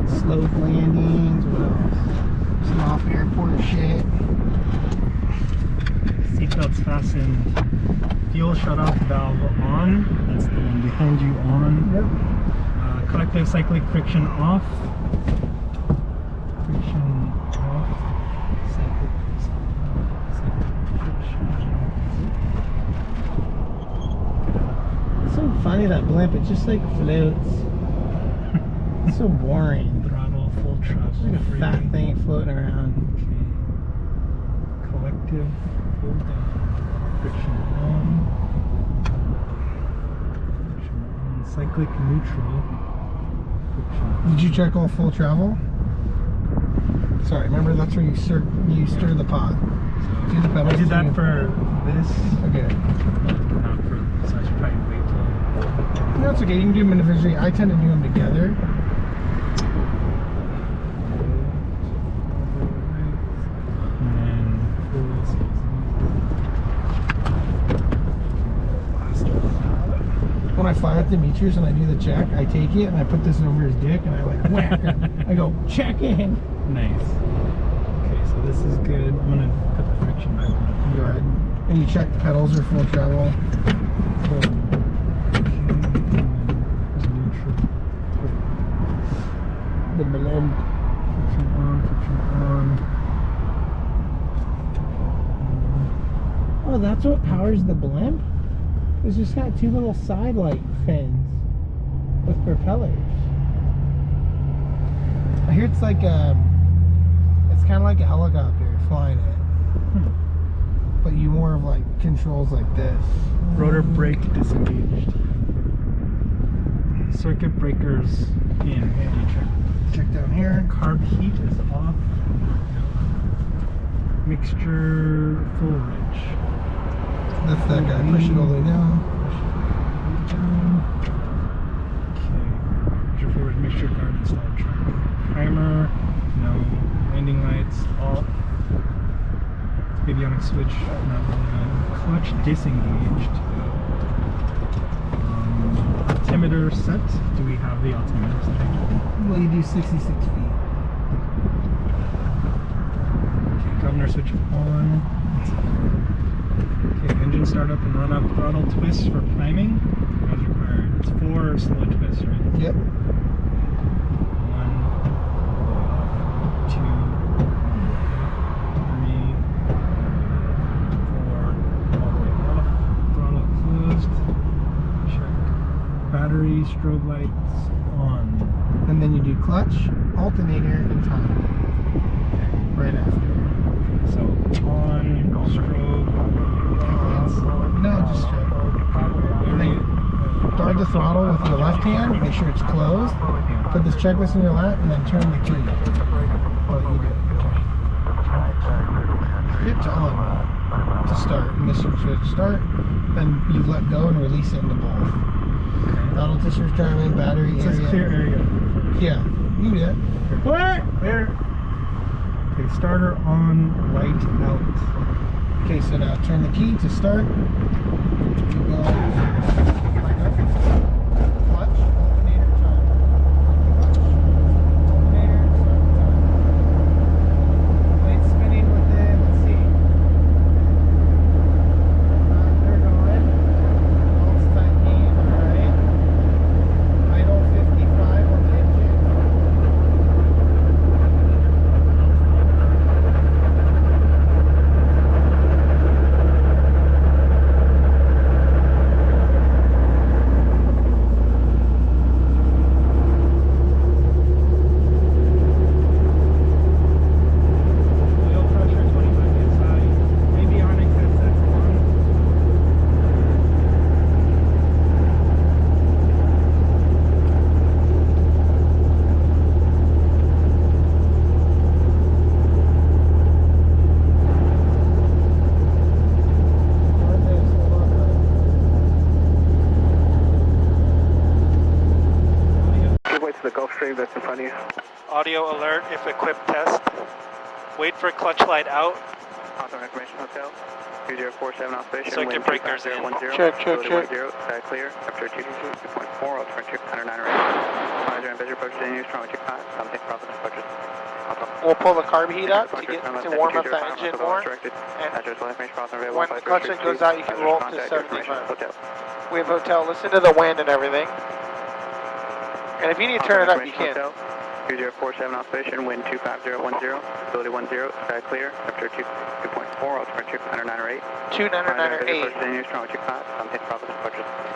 Slope landings, what else? Some off airport shit. Seatbelts fastened. Fuel shut-off valve on. That's the one behind you on. Yep. Collective cyclic friction off. Friction off. Cyclic friction. It's so funny, that blimp, it just like floats. It's so boring. Throttle, full throttle. It's like a fat thing floating around. Okay. Collective full down. Friction on. Friction on. Cyclic neutral. Friction on. Did you check all full travel? Sorry, remember that's where you stir the pot. Do the pedals. I did that for this. Okay. Not for, so I should probably wait till. No, it's okay. You can do them individually. I tend to do them together. When I fly at Demetrius and I do the check, I take it and I put this over his dick and I like whack it. I go, check in. Nice. Okay, so this is good. I'm gonna put the friction back on. Go ahead. And you check the pedals are full travel. The blimp. Friction on, friction on. Oh, that's what powers the blimp? It's just got two little side light fins with propellers. I hear it's like it's kind of like a helicopter flying it, but you more of like controls like this. Rotor brake disengaged. Circuit breakers in. Check down here. Carb heat is off. Mixture full rich. That's that guy. Push it all the way down. Okay. Mixture forward, mixture guard installed truck. Primer, no. Landing lights off. Avionics switch, not relevant. Clutch disengaged. Altimeter set. Do we have the altimeter set? Well, you do 66 feet. Okay, governor switch on. Okay, engine startup and run up throttle twists for priming as required. It's 4 slow twists, right? Yep. 1, 2, 3, 4, all the way off. Throttle closed. Check. Battery, strobe lights on. And then you do clutch, alternator, and time. Right after. So on, strobe, No, just straight. And then guard the throttle with your left hand, make sure it's closed. Put this checklist in your lap, and then turn the key. Oh, you do. Hit to on to start. And this should start. Then you let go and release it into both. Throttle tissue driving, battery it area. says clear area. Yeah, you do that. What? There. Okay, starter on, light out. Okay, so now turn the key to start. You go like that. Clutch, alternator, time. Clutch, alternator, start, time. Lights spinning with it. Let's see. They're going. All tightening. Alright. Idle 55 on the engine. That's in front of you. Audio alert if equipped test. Wait for clutch light out. Hawthorne Information Hotel. 2047 out station. Circuit breakers in. Check. Sky clear. After 222, 2.4, I'll turn 109 right. Roger, and visual approach to use from 25, something problem approaches. We'll pull the carb heat up to get to warm up the engine more. And when the clutch light goes out, you can roll up to 75. We have hotel. Listen to the wind and everything. And if you need to turn it up, you can. 2047 off station, wind 25010, visibility 10, sky clear, temperature 2.4, altimeter 2908. 2908. Can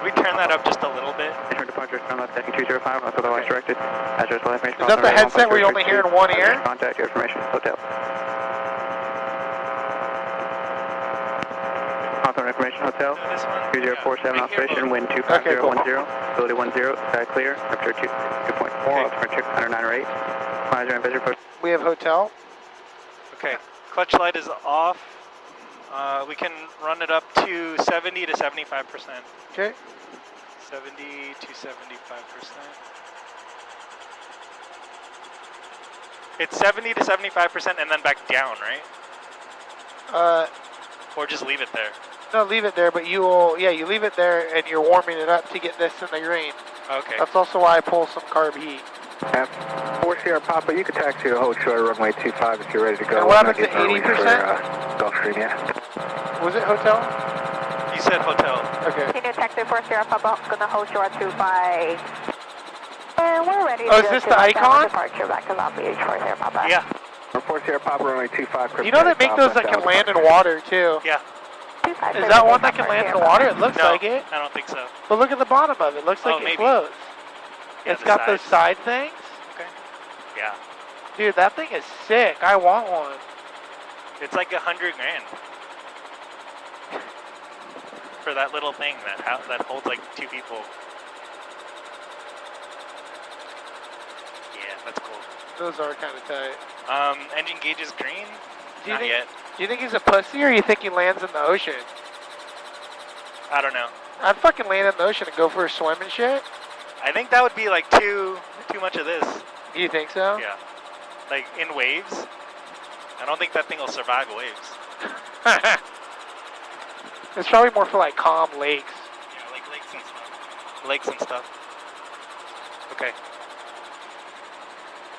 we turn that up just a little bit? Is that the headset where you only hear in one ear? Contact your information, hotel. Hawthorne Information Hotel, 2047 off station, wind 25010, visibility 10, sky clear, temperature 2.4, altimeter 2908. Roger, and visual approach. We have hotel. Okay, clutch light is off. We can run it up to 70 to 75%. Okay. 70 to 75%. It's 70 to 75% and then back down, right? Or just leave it there? No, leave it there, but you will, yeah, you leave it there and you're warming it up to get this in the green. Okay. That's also why I pull some carb heat. 4 Sierra Papa, you can taxi to hold short runway 25 if you're ready to go. And what happens to 80%? Gulfstream, yeah. Was it hotel? You said hotel. Okay. Senior taxi 4 Sierra Papa, gonna hold short 25. And we're ready Oh, to is go this to the icon? departure back to Long Beach 4 Sierra Papa. Yeah. 4 Sierra Papa, runway 25. You know they make those that can land in water too. Yeah. Is that one that can land in the water? It looks No, like it. I don't think so. But look at the bottom of it. It looks like it maybe. floats. Yeah, It's the got those sides. side things. Okay. Yeah. Dude, that thing is sick. I want one. It's like $100 grand for that little thing that holds like 2 people. Yeah, that's cool. Those are kind of tight. Engine gauge is green. Do you Not think, yet. Do you think he's a pussy or you think he lands in the ocean? I don't know. I'd fucking land in the ocean and go for a swim and shit. I think that would be like too much of this. Do you think so? Yeah. Like in waves. I don't think that thing will survive waves. It's probably more for like calm lakes. Yeah, like lakes and stuff. Lakes and stuff. Okay.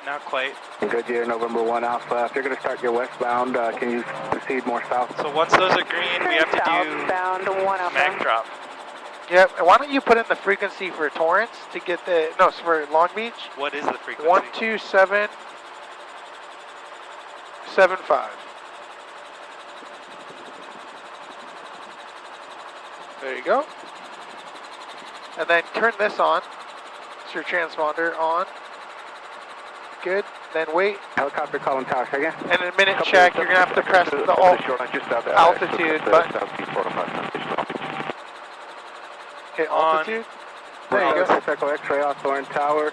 Not quite. Goodyear, November 1 Alpha. If you're going to start your westbound, can you proceed more south? So once those are green, we have to do Southbound 1 Alpha. mag drop. Yep. And why don't you put in the frequency for Torrance to get the for Long Beach? What is the frequency? 12775. There you go. And then turn this on. It's your transponder on. Good. Then wait. Helicopter calling tower, say again. And in a minute check, you're going to have to press the altitude button. Okay, altitude. There you go. Echo X-ray Hawthorne Tower.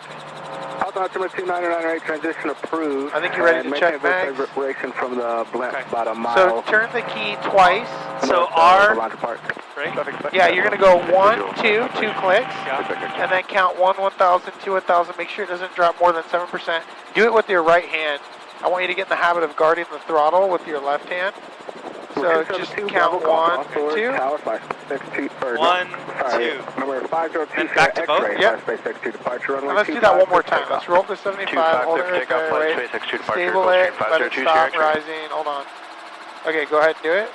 Hawthorne altimeter 29908 transition approved. I think you're ready to check mags. Vibration from the blimp, Okay. about a mile. So turn the key twice. So north R, of Lodge Park. right? Yeah, you're going to go 1, 2, 2 clicks. Yeah. And then count 1, 1,000, 2, 1,000. Make sure it doesn't drop more than 7%. Do it with your right hand. I want you to get in the habit of guarding the throttle with your left hand. So just count 1 and 2. Tower 562, or 1, no, sorry, 2. Number 502 And back to both? X-ray, Yep. Space X2 departure runway And let's do that one more time. Let's roll to 75, hold it right there, wait. Stable it, let it stop rising. Hold on. Okay, go ahead and do it.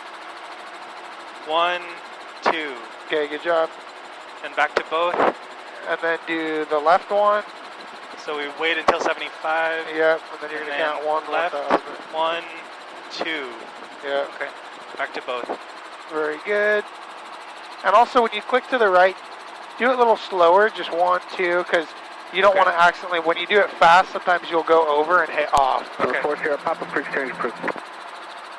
1, 2. Okay, good job. And back to both. And then do the left one. So we wait until 75. Yep, and then you're going to count 1, left. 1,000. 1, 2. Yeah. Okay. Back to both. Very good. And also when you click to the right, do it a little slower, just 1, 2, because you don't want to accidentally, when you do it fast, sometimes you'll go over and hit off. Okay. 4 Sierra Papa, please change approved.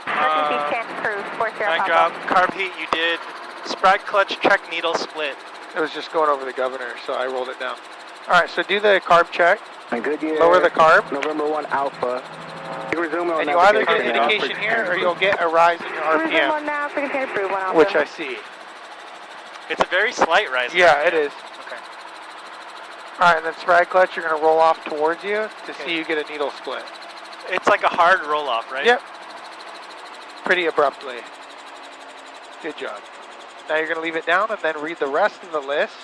Emergency change cruise 4 Sierra Mag Papa. drop, carb heat, you did. Sprite clutch, check needle split. It was just going over the governor, so I rolled it down. All right, so do the carb check. And Goodyear, Lower the carb. November 1 Alpha. You resume on And you'll either get navigation and indication offer here or change you'll get a rise in your Cruising RPM, 1 now, frequency approved 1 Alpha. which I see. It's a very slight rise. Yeah, it is. Okay. All right, and then sprite clutch, you're going to roll off towards you to see you get a needle split. It's like a hard roll off, right? Yep. Pretty abruptly. Good job. Now you're going to leave it down and then read the rest of the list.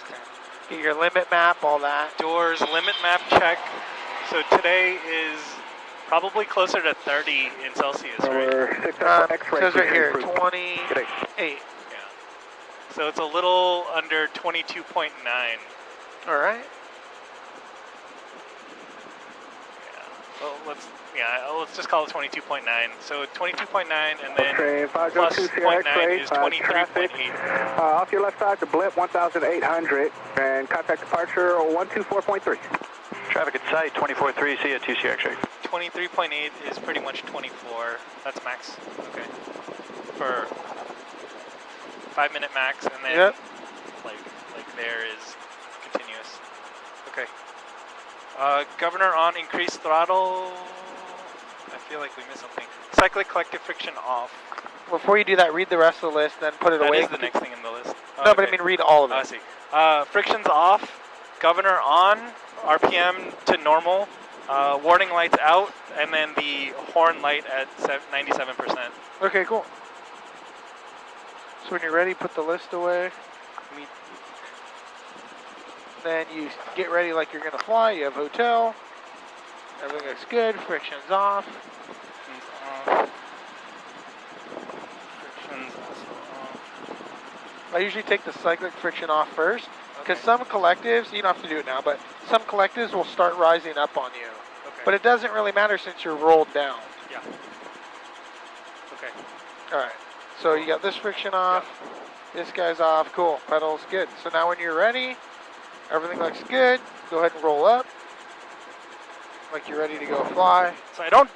Get your limit map, all that. Doors, limit map check. So today is probably closer to 30 in Celsius, right? It says right here, 28. Yeah. So it's a little under 22.9. All right. Let's just call it 22.9. So 22.9 and then plus 0.9 is 23.8. Off your left side to blimp 1,800 and contact departure 124.3. Traffic at site 24.3, see you at 2C X-ray. 23.8 is pretty much 24. That's max. Okay. For 5-minute max, and then like there is continuous. Okay. Governor on increased throttle. I feel like we missed something. Cyclic collective friction off. Before you do that, read the rest of the list, then put it away. That is the next thing in the list. Oh, no, okay. but I mean read all of it. I see. Friction's off. Governor on. RPM to normal. Warning lights out, and then the horn light at 97%. Okay, cool. So when you're ready, put the list away. Then you get ready like you're gonna fly. You have hotel. Everything looks good. Friction's off. Friction's also off. I usually take the cyclic friction off first, because some collectives, you don't have to do it now, but some collectives will start rising up on you. Okay. But it doesn't really matter since you're rolled down. Yeah. Okay. All right. So you got this friction off. This guy's off. Cool. Pedals good. So now when you're ready, everything looks good. Go ahead and roll up, like you're ready to go fly. So I don't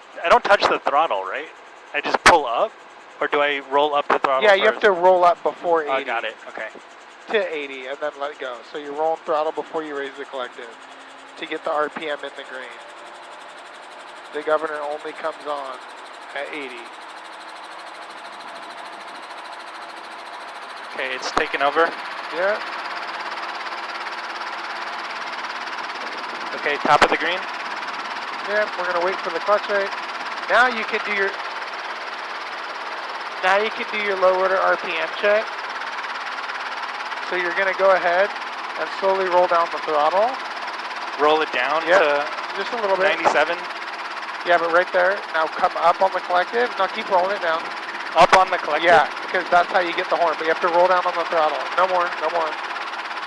touch the throttle, right? I just pull up, or do I roll up the throttle? Yeah, you first? have to roll up before 80. I got it. Okay. To 80 and then let it go. So you're rolling throttle before you raise the collective to get the RPM in the green. The governor only comes on at 80. Okay, it's taken over. Yeah. Okay, top of the green. Yeah, we're gonna wait for the clutch rate. Now you can do your low order RPM check. So you're going to go ahead and slowly roll down the throttle. Roll it down to just a little bit. 97. Yeah, but right there. Now come up on the collective. Now keep rolling it down. Up on the collective? Yeah, because that's how you get the horn. But you have to roll down on the throttle. No more, no more.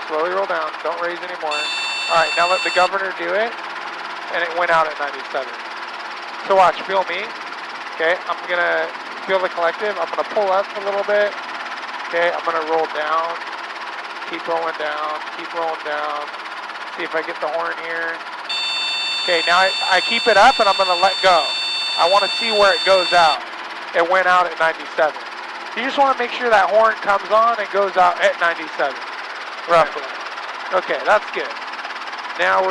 Slowly roll down. Don't raise anymore. All right, now let the governor do it. And it went out at 97. So watch, feel me. Okay, I'm going to feel the collective. I'm going to pull up a little bit. Okay, I'm going to roll down. Keep rolling down, keep rolling down. See if I get the horn here. Okay, now I keep it up and I'm gonna let go. I wanna see where it goes out. It went out at 97. You just wanna make sure that horn comes on and goes out at 97, roughly. Okay, that's good. Now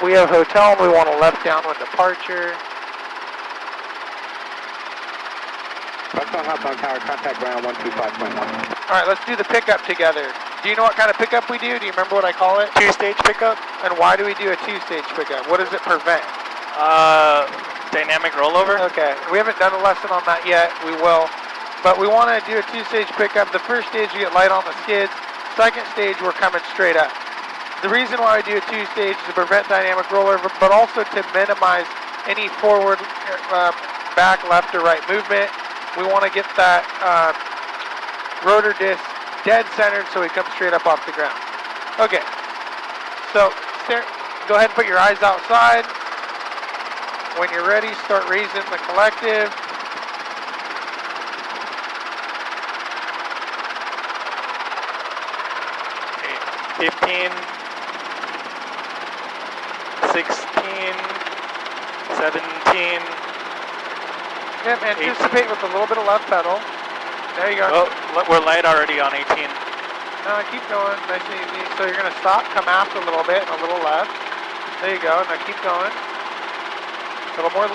we have hotel and we want a left downwind departure. Hotbound tower, contact ground 125.1. All right, let's do the pickup together. Do you know what kind of pickup we do? Do you remember what I call it? Two-stage pickup. And why do we do a two-stage pickup? What does it prevent? Dynamic rollover. Okay, we haven't done a lesson on that yet. We will. But we want to do a two-stage pickup. The first stage, you get light on the skids. Second stage, we're coming straight up. The reason why I do a two-stage is to prevent dynamic rollover, but also to minimize any forward, back, left, or right movement. We want to get that rotor disc dead centered so we come straight up off the ground. Okay, so go ahead and put your eyes outside. When you're ready, start raising the collective. Okay, 15, 16, 17. Yep, anticipate with a little bit of left pedal. There you go. Oh, we're light already on 18. No, keep going, nice and easy. So you're gonna stop, come aft a little bit, and a little left. There you go, now keep going. A little more,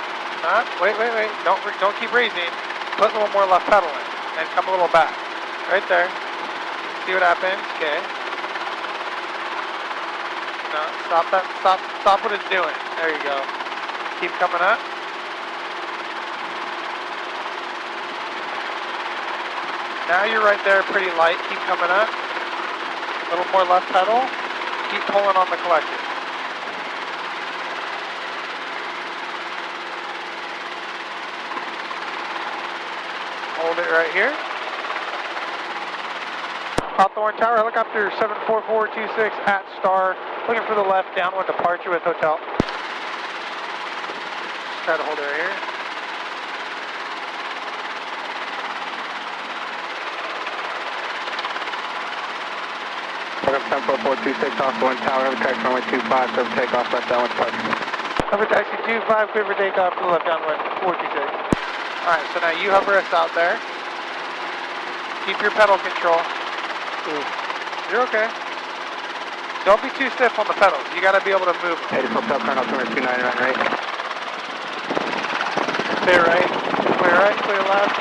wait. Don't keep raising. Put a little more left pedal in, and come a little back. Right there. See what happens, okay. No, stop what it's doing. There you go. Keep coming up. Now you're right there, pretty light. Keep coming up. A little more left pedal. Keep pulling on the collective. Hold it right here. Hawthorne Tower, helicopter 74426 at Star. Looking for the left downwind departure with hotel. Just try to hold it right here. Welcome 74426, Hawthorne Tower, over taxi runway 25, clear for takeoff, left downwind departure. Over taxi 25, clear for takeoff to the left downwind 426. Alright, so now you hover us out there. Keep your pedal control. Ooh. You're okay. Don't be too stiff on the pedals. You gotta be able to move. 84 Pel current altimeter 299 right. Clear right, clear left.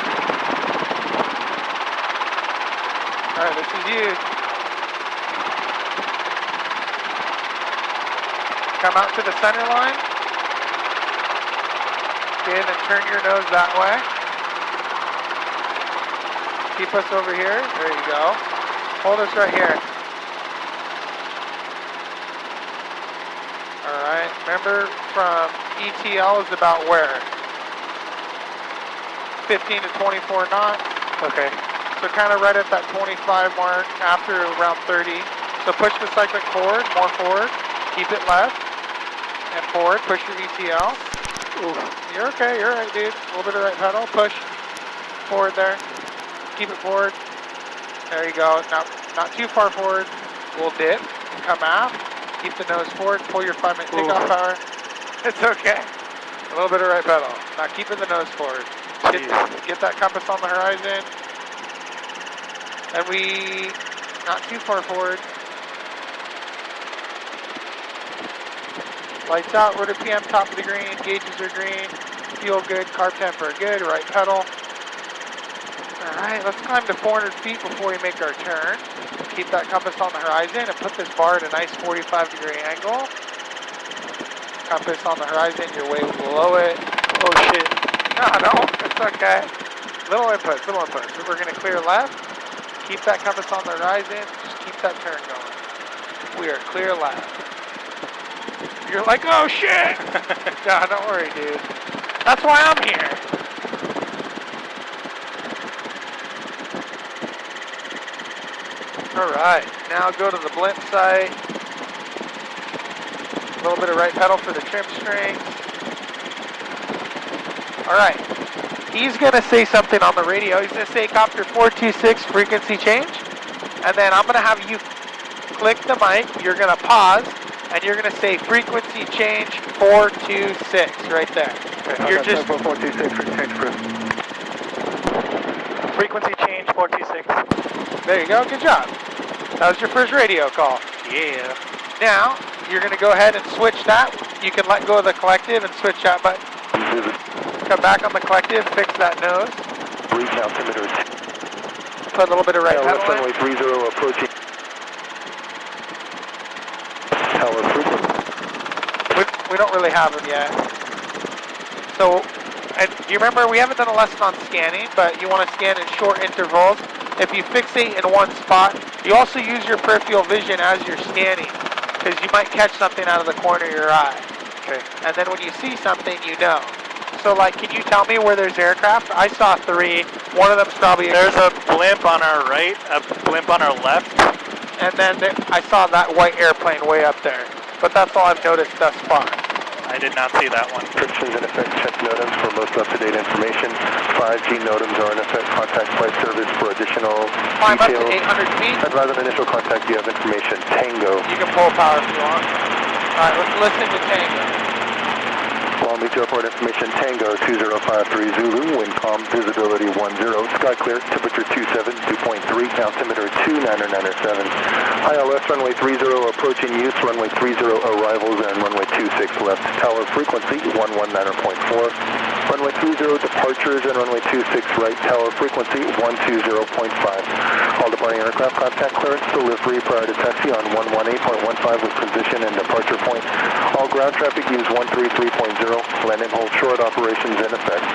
Alright, this is you. Come out to the center line. In and turn your nose that way. Keep us over here. There you go. Hold us right here. Alright, remember from ETL is about where? 15 to 24 knots. Okay. So kind of right at that 25 mark after around 30. So push the cyclic forward, more forward. Keep it left and forward. Push your ETL. Ooh. You're okay, you're alright, dude. A little bit of right pedal. Push forward there. Keep it forward. There you go. Not too far forward. We'll dip. Come out. Keep the nose forward. Pull your 5-minute takeoff power. It's okay. A little bit of right pedal. Now keeping the nose forward. Get that compass on the horizon. And we not too far forward. Lights out, rotor PM, top of the green, gauges are green, fuel good, carb temp are good, right pedal. Alright, let's climb to 400 feet before we make our turn. Keep that compass on the horizon and put this bar at a nice 45-degree angle. Compass on the horizon, you're way below it. Oh shit. No, it's okay. Little inputs. So we're gonna clear left. Keep that compass on the horizon, just keep that turn going. We are clear left. You're like, oh shit! No, don't worry, dude. That's why I'm here. Alright, now go to the blimp site. A little bit of right pedal for the trim strings. Alright, he's going to say something on the radio. He's going to say copter 426 frequency change. And then I'm going to have you click the mic. You're going to pause. And you're going to say frequency change 426 right there. Okay, you're just 426 frequency change 426. There you go. Good job. That was your first radio call. Yeah. Now you're going to go ahead and switch that. You can let go of the collective and switch that button. Come back on the collective. Fix that nose. Reach altimeter. Put a little bit of right pedal in. Runway 30 approaching. Tower frequency. We don't really have them yet. So, and you remember we haven't done a lesson on scanning, but you want to scan in short intervals. If you fixate in one spot, you also use your peripheral vision as you're scanning, because you might catch something out of the corner of your eye. Okay. And then when you see something, you know. So, like, can you tell me where there's aircraft? I saw 3. One of them's probably... There's a blimp on our right, a blimp on our left. And then I saw that white airplane way up there. But that's all I've noticed thus far. I did not see that one. Restrictions in effect. Check NOTAMs for most up-to-date information. 5G NOTAMs are in effect. Contact flight service for additional Climb details. up to 800 feet. Advise on initial contact. You have information. Tango. You can pull power if you want. Alright, let's listen to Tango. Long Beach Airport information. Tango 2053 Zulu. Wind calm. Visibility 10. Sky clear. Temperature 27. 2.3. Altimeter 29907. ILS runway 30 approaching use. Runway 30 arrivals and runway 26 left. Tower frequency 119.4. Runway 30 departures and runway 26 right tower frequency 120.5. All departing aircraft contact clearance delivery prior to taxi on 118.15 with position and departure point. All ground traffic use 133.0. Land and hold short operations in effect.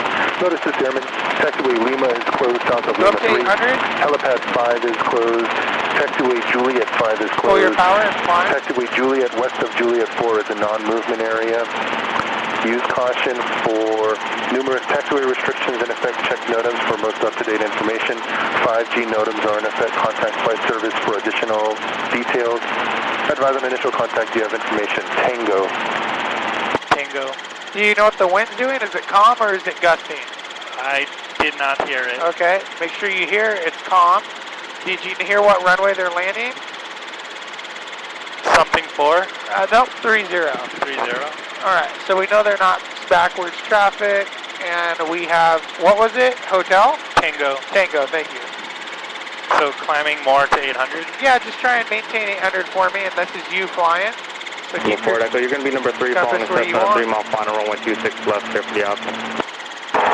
Notice this airman, taxiway Lima is closed south of Lima 3. Helipad 5 is closed. Taxiway Juliet 5 is closed. Pull your power and climb. Taxiway Juliet west of Juliet 4 is a non-movement area. Use caution for numerous taxiway restrictions in effect. Check NOTAMs for most up-to-date information. 5G NOTAMs are in effect. Contact flight service for additional details. Advise on initial contact. Do you have information? Tango. Tango. Do you know what the wind's doing? Is it calm or is it gusting? I did not hear it. Okay, make sure you hear it's calm. Did you hear what runway they're landing? Something 4? Nope, 30. 30. Alright, so we know they're not backwards traffic, and we have, what was it? Hotel? Tango. Tango, thank you. So climbing more to 800? Yeah, just try and maintain 800 for me, and this is you flying. So keep your Echo, you're going to be number 3 following compass where you want. 3 mile final, runway 26 left, clear for the outcome.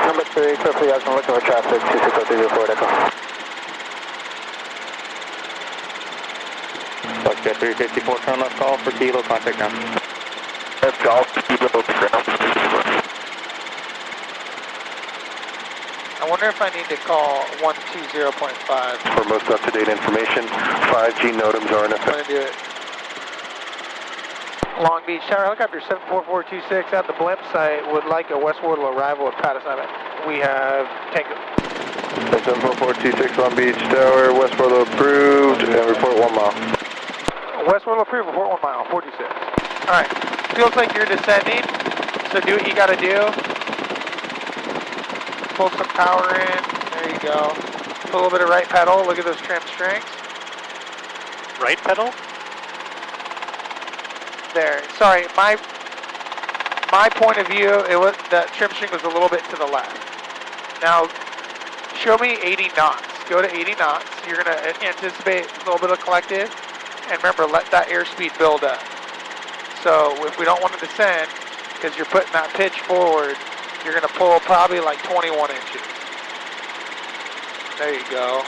Number 3, clear for the outcome. Looking for traffic. 260 Echo. Foxtrot 354, turn left call for Kilo, contact now. That's Golf Kilo ground. I wonder if I need to call 120.5. For most up-to-date information, 5G NOTAMs are in I'm going effect. to do it. Long Beach Tower Helicopter 74426 at the blimp site would like a Westward arrival at Pat assignment. We have Tango. 74426 Long Beach Tower, Westboro approved, and report 1 mile. Westward approved, report 1 mile, 46. Alright, feels like you're descending, so do what you gotta do. Pull some power in, there you go. Put a little bit of right pedal, look at those trim strings. Right pedal? There, sorry, my point of view, it was that trim string was a little bit to the left. Now, show me 80 knots. Go to 80 knots. You're going to anticipate a little bit of collective. And remember, let that airspeed build up. So if we don't want to descend, because you're putting that pitch forward, you're going to pull probably like 21 inches. There you go.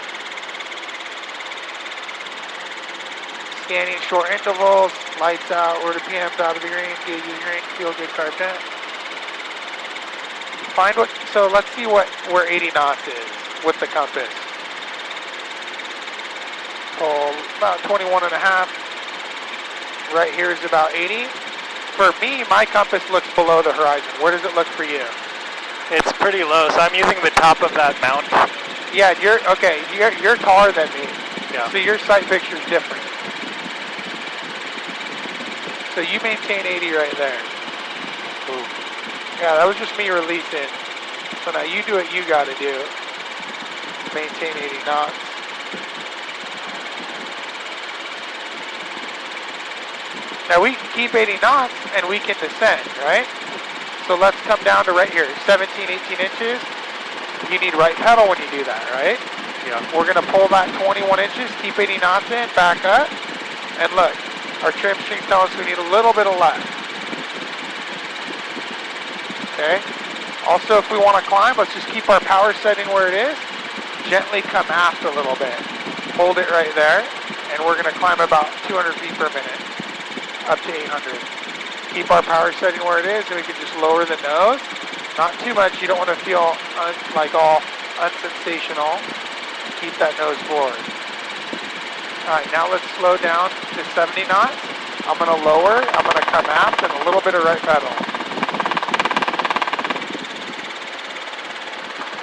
Scanning short intervals, lights out, order PMs out of the green, gauges green, feel good carpet. Find what, so let's see where 80 knots is with the compass. Pull about 21 and a half. Right here is about 80. For me, my compass looks below the horizon. Where does it look for you? It's pretty low, so I'm using the top of that mount. Yeah, you're taller than me. Yeah. So your sight picture is different. So you maintain 80 right there. Ooh. Yeah, that was just me releasing. So now you do what you gotta do. Maintain 80 knots. Now we can keep 80 knots and we can descend, right? So let's come down to right here, 17, 18 inches. You need right pedal when you do that, right? Yeah. We're gonna pull that 21 inches, keep 80 knots in, back up, and look. Our trim string tells us we need a little bit of left. Okay. Also, if we want to climb, let's just keep our power setting where it is. Gently come aft a little bit. Hold it right there, and we're going to climb about 200 feet per minute, up to 800. Keep our power setting where it is, and we can just lower the nose. Not too much. You don't want to feel like all unsensational. Keep that nose forward. Alright, now let's slow down to 70 knots. I'm going to lower, I'm going to come aft, and a little bit of right pedal.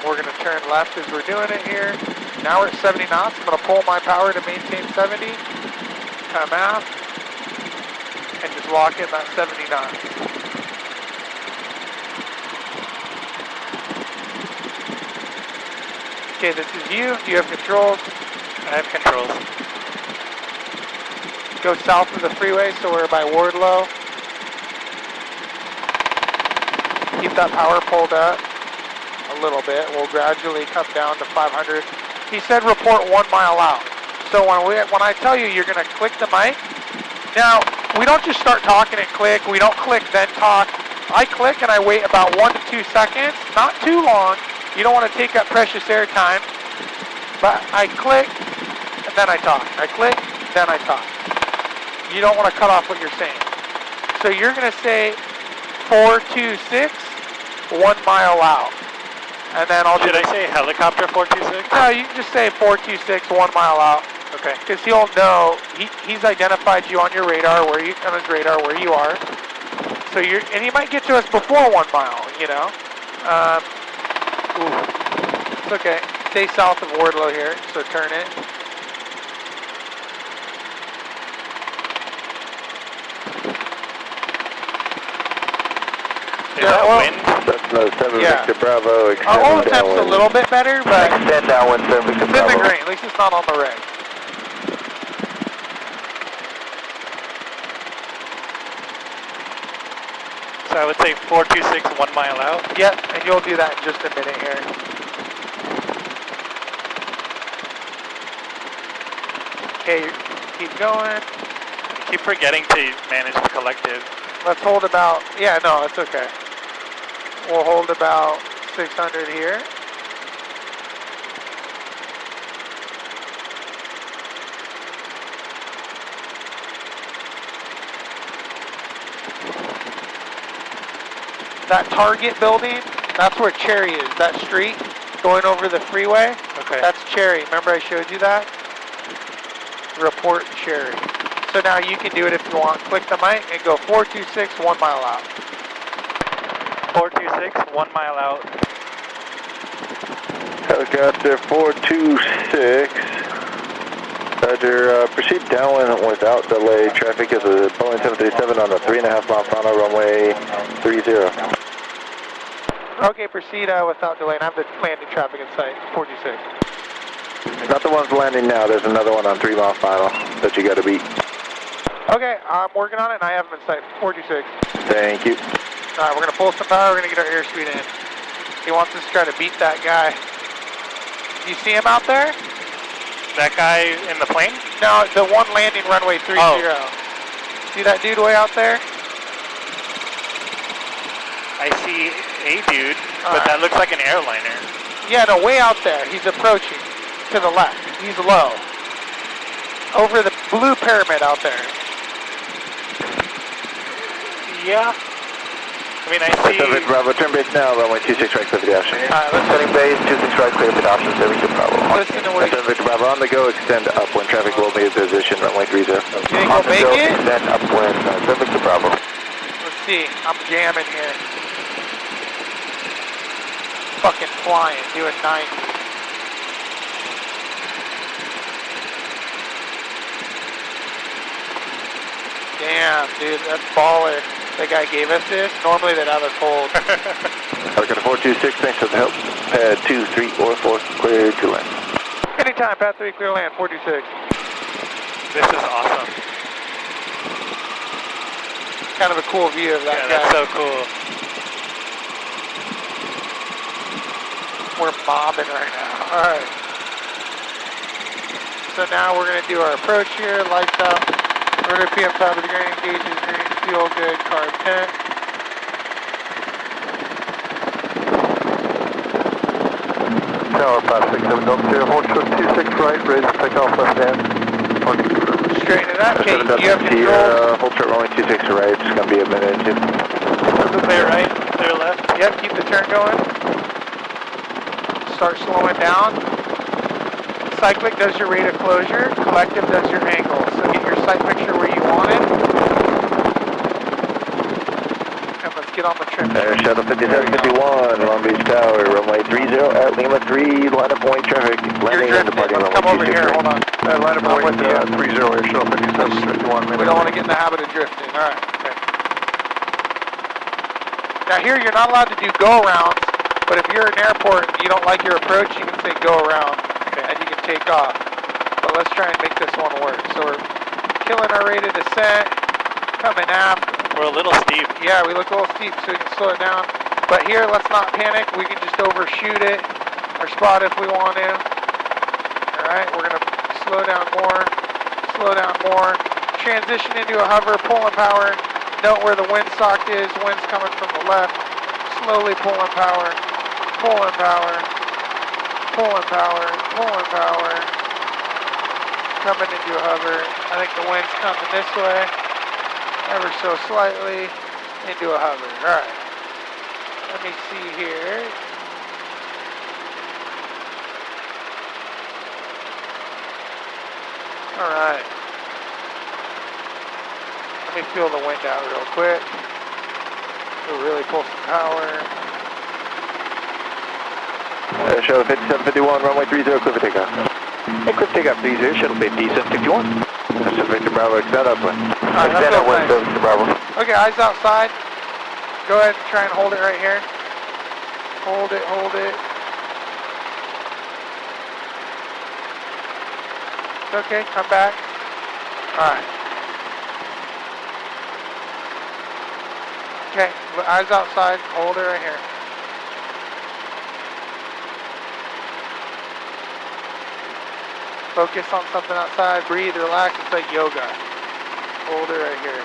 We're going to turn left as we're doing it here. Now we're at 70 knots. I'm going to pull my power to maintain 70. Come aft, and just lock in that 70 knots. Okay, this is you. Do you have controls? I have controls. Go south of the freeway, so we're by Wardlow. Keep that power pulled up a little bit. We'll gradually come down to 500. He said report 1 mile out. So when I tell you, you're going to click the mic. Now, we don't just start talking and click. We don't click then talk. I click and I wait about 1 to 2 seconds, not too long. You don't want to take up precious air time, but I click and then I talk. I click, then I talk. You don't want to cut off what you're saying. So you're going to say 426, 1 mile out. And then I'll Should I say helicopter 426? No, you can just say 426, 1 mile out. Okay. Because he'll know, he's identified you on your radar, on his radar where you are. So and he might get to us before 1 mile, you know. It's okay. Stay south of Wardlow here, so turn it. Is that wind? That's no 7 Yeah. Victor Bravo. All the temp's a little bit better, but Extend downwind 7 Victor it's in the Bravo. green. At least it's not on the red. So I would say 426, 1 mile out. Yep, and you'll do that in just a minute here. Okay, keep going. I keep forgetting to manage the collective. Let's hold about, yeah, no, it's okay. We'll hold about 600 here. That Target building, that's where Cherry is. That street going over the freeway, Okay. that's Cherry. Remember I showed you that? Report Cherry. So now you can do it if you want. Click the mic and go 426, 1 mile out. 426, 1 mile out. Helicopter 426. Roger, proceed downwind without delay. Traffic is a Boeing 737 on the 3.5 mile final runway 30. Okay, proceed without delay. And I have the landing traffic in sight, 426. Not the ones landing now. There's another one on 3 mile final that you got to beat. Okay, I'm working on it and I have them in sight, 426. Thank you. All right, we're going to pull some power. We're going to get our airspeed in. He wants us to try to beat that guy. You see him out there? That guy in the plane? No, the one landing runway 30. Oh. See that dude way out there? I see a dude, All but right. that looks like an airliner. Yeah, no, way out there. He's approaching to the left. He's low. Over the blue pyramid out there. Yeah. I mean, I see... 7 Bravo, turn base now, runway 26 right, clear for the option. All right, let's Setting base, 26 right, clear for the option, 7 Victor Bravo. listen to what 7 Victor Bravo, on the go, extend upwind, traffic will be in position, runway 30. You think we'll make it? Extend upwind, 7 Victor Bravo. Let's see. I'm jamming here. Fucking flying, doing 90. Damn, dude, that's baller. The guy gave us this. Normally they'd have us hold. Helicopter 426, thanks for the help. Pad 2, 3, or 4, clear to land. Anytime, path 3, clear land, 426. This is awesome. Kind of a cool view of that Yeah, guy. that's so cool. We're mobbing right now. Alright. So now we're going to do our approach here. Lights out. Rotor PM top of the green. Gauges green. Fuel good. Carb 10. Tower 567, don't clear, hold short 26 right, raise and take off left hand. Straighten it up. Okay, 7 you have control. hold short runway 26 right, it's going to be a minute or two. Clear right, clear left. Yep, keep the turn going. Start slowing down. Cyclic does your rate of closure. Collective does your angle. So get your sight picture where you want it. And let's get on the trim. Air Shuttle 5751, Long Beach Tower, runway 30 at Lima 3, line of point traffic, landing in the parking Let's runway come over here. 26 Hold on. line of point 30 Air Shuttle 5751, We don't want to get in the habit of drifting. All right. Okay. Now here you're not allowed to do go-arounds, but if you're in an airport and you don't like your approach, you can say go-around, and you can take off. But let's try and make this one work. So we're killing our rate of descent, coming aft. We're a little steep. Yeah, we look a little steep, so we can slow it down. But here, let's not panic. We can just overshoot it, or spot if we want to. All right, we're going to slow down more, transition into a hover, pulling power. Note where the wind's sock is, wind's coming from the left. Slowly pulling power, pulling power, pulling power, pulling power. Coming into a hover. I think the wind's coming this way. Ever so slightly into a hover. Alright. Let me see here. Alright. Let me feel the wind out real quick. We'll really pull some power. Shuttle 5751, runway 30, clear for takeoff. Hey, quick takeoff 30, Shuttle 5751. That's Victor Bravo, extend upwind. Alright, that's Extend upwind, nice. Victor Bravo. Okay, eyes outside. Go ahead and try and hold it right here. Hold it, hold it. It's okay, come back. Alright. Okay, eyes outside, hold it right here. Focus on something outside, breathe, relax, it's like yoga. Hold it right here.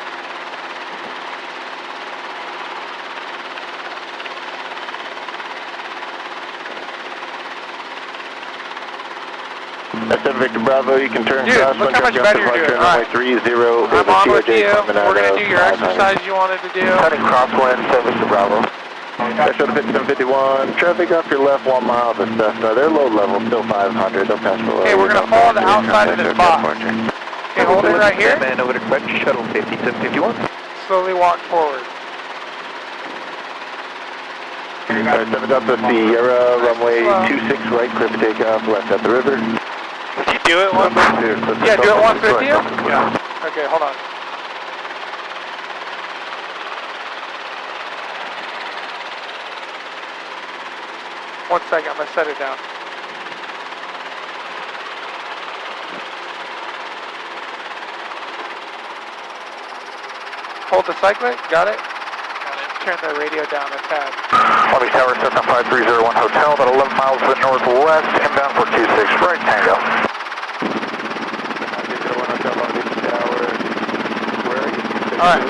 That's Victor Bravo, you can turn Dude, crosswind, look how much jump better to you're doing. runway Alright. 30, I'm on with you. We're going to do your exercise you wanted to do. Turning crosswind, Victor Bravo. Shuttle 5751, traffic off your left 1 mile of the Cessna. They're low level, still 500, they'll pass below. Okay, we're going to follow the outside of this box. Okay, hold it right here. Man, over to Quebec, Shuttle 5751. Slowly walk forward. Alright, 7 Delta Sierra, runway 26 right, clear for takeoff, left at the river. Did you do it once? Yeah, do it once with you? Yeah. Okay, hold on. One second, I'm going to set it down. Hold the cyclic, got it? Turn the radio down a tad. Long Beach Tower, Cessna 5301 Hotel, about 11 miles to the northwest, inbound for 26 right, Tango. Alright.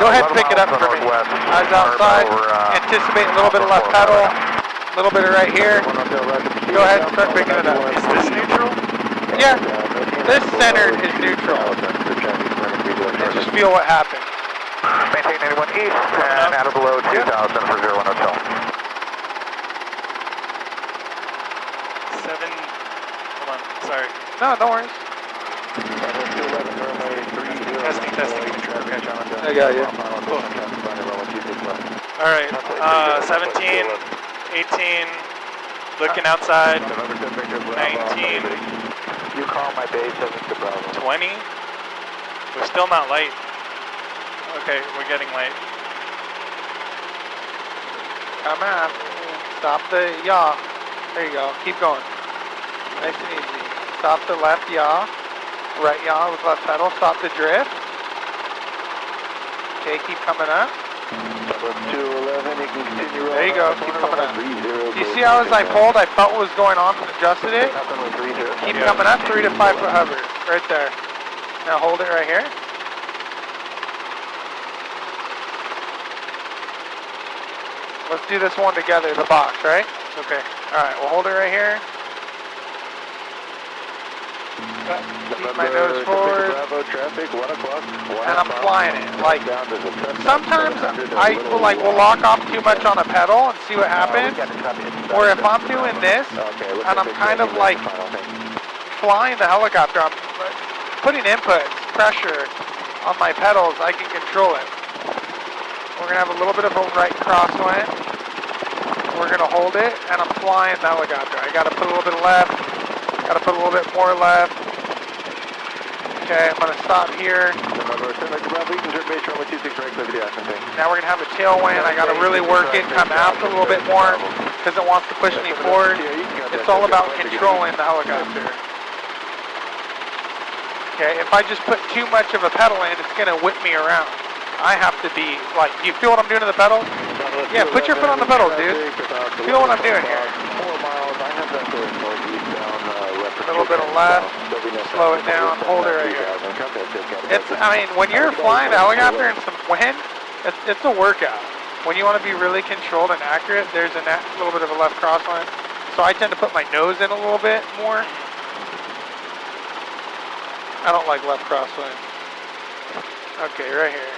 Go ahead and pick it up for me. Eyes outside, anticipate a little bit of left pedal, a little bit of right here. Go ahead and start picking it up. Is this neutral? Yeah, this center is neutral. And just feel what happens. Maintain 81 east and out of below 2000 for 01 Hotel. 7. Hold on. Sorry. No, no worries. Testing, testing. I got you. Cool. Alright. 17, 18. Looking outside. 19. You call my base, Mr. Bravo. 20. We're still not light. Okay, we're getting light. Come on. Stop the yaw. There you go. Keep going. Nice and easy. Stop the left yaw. Right yaw with left pedal. Stop the drift. Okay, keep coming up. 211, you can continue. There you go. Keep coming up. Do you see how as I pulled, I felt what was going on and adjusted it? Keep coming up. 3 to 5 foot hover. Right there. Now hold it right here. Let's do this one together, the box, right? Okay. Alright, we'll hold it right here. Keep my nose forward. And I'm flying it. Like, sometimes we'll lock off too much on a pedal and see what happens. Or if I'm doing this, and I'm kind of like flying the helicopter, I'm putting inputs, pressure on my pedals, I can control it. We're going to have a little bit of a right crosswind. We're going to hold it, and I'm flying the helicopter. I got to put a little bit of left. Got to put a little bit more left. Okay, I'm going to stop here. Now we're going to have a tailwind. I got to really work it, come out a little bit more because it wants to push me forward. It's all about controlling the helicopter. Okay, if I just put too much of a pedal in, it's going to whip me around. I have to be like, do you feel what I'm doing to the pedals? Yeah, put your foot on the pedals, dude. Feel what I'm doing here. A little bit of left. slow it down, hold it right here. It's, I mean, when you're flying a helicopter in some wind, it's a workout. When you want to be really controlled and accurate, there's a little bit of a left crossline. So I tend to put my nose in a little bit more. I don't like left crosswind. Okay, right here.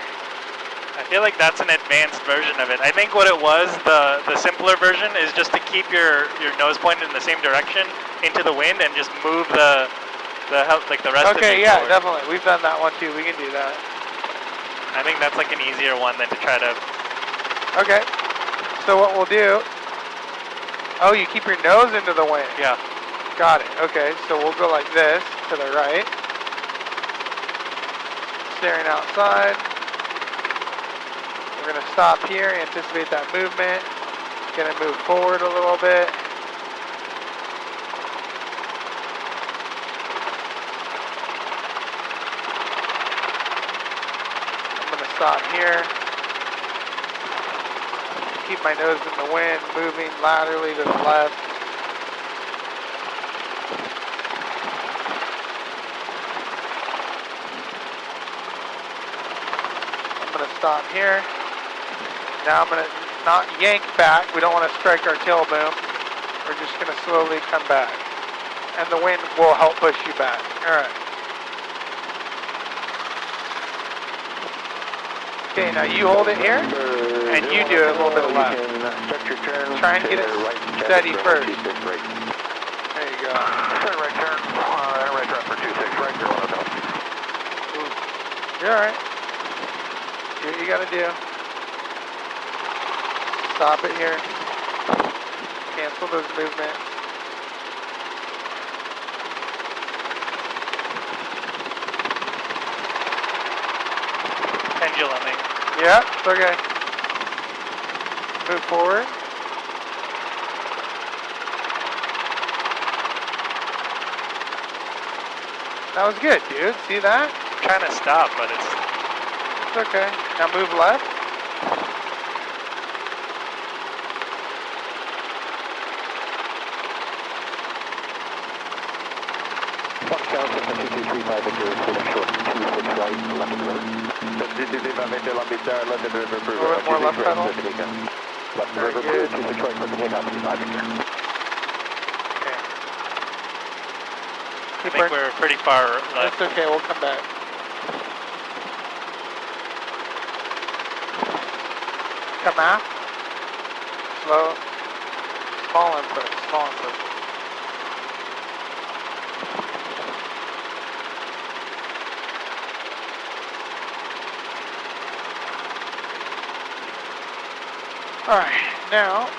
I feel like that's an advanced version of it. I think what it was, the simpler version, is just to keep your nose pointed in the same direction into the wind and just move the rest of it. Okay, yeah, forward. definitely. We've done that one too. We can do that. I think that's like an easier one than to try to. Okay. So what we'll do? Oh, you keep your nose into the wind. Yeah. Got it. Okay, so we'll go like this to the right. Staring outside. We're going to stop here, anticipate that movement. Going to move forward a little bit. I'm going to stop here. Keep my nose in the wind, moving laterally to the left. I'm going to stop here. Now I'm going to not yank back. We don't want to strike our tail boom. We're just going to slowly come back. And the wind will help push you back. All right. Okay, now you hold it here, and you do a little bit of left. Try and get it steady first. There you go. Right turn, right turn for 26, right here, 1 You're all right. Do what you got to do. Stop it here. Cancel those movements. Penduluming. Yeah, it's okay. Move forward. That was good, dude. See that? I'm trying to stop, but it's okay. Now move left. A little bit more left pedal. Very good. Okay. I think we're pretty far left. That's okay, we'll come back. Come out. Slow. Small input, small input. Alright, now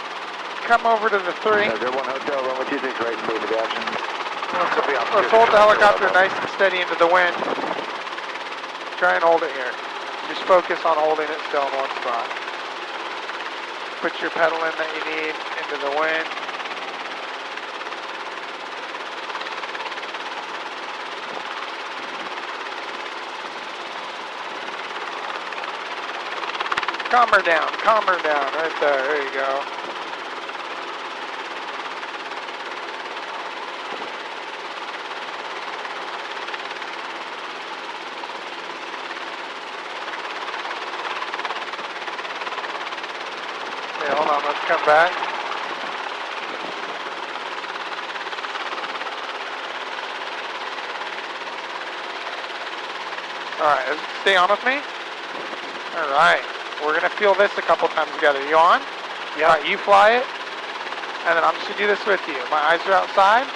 come over to the 3. Hotel, run with 26, right, clear to the action. Let's hold the helicopter nice and steady into the wind. Try and hold it here. Just focus on holding it still in one spot. Put your pedal in that you need into the wind. Calm her down, right there, there you go. Okay, hold on, let's come back. Alright, stay on with me. Alright. We're going to feel this a couple times together. You on? Yeah. All right, you fly it, and then I'm just going to do this with you. My eyes are outside.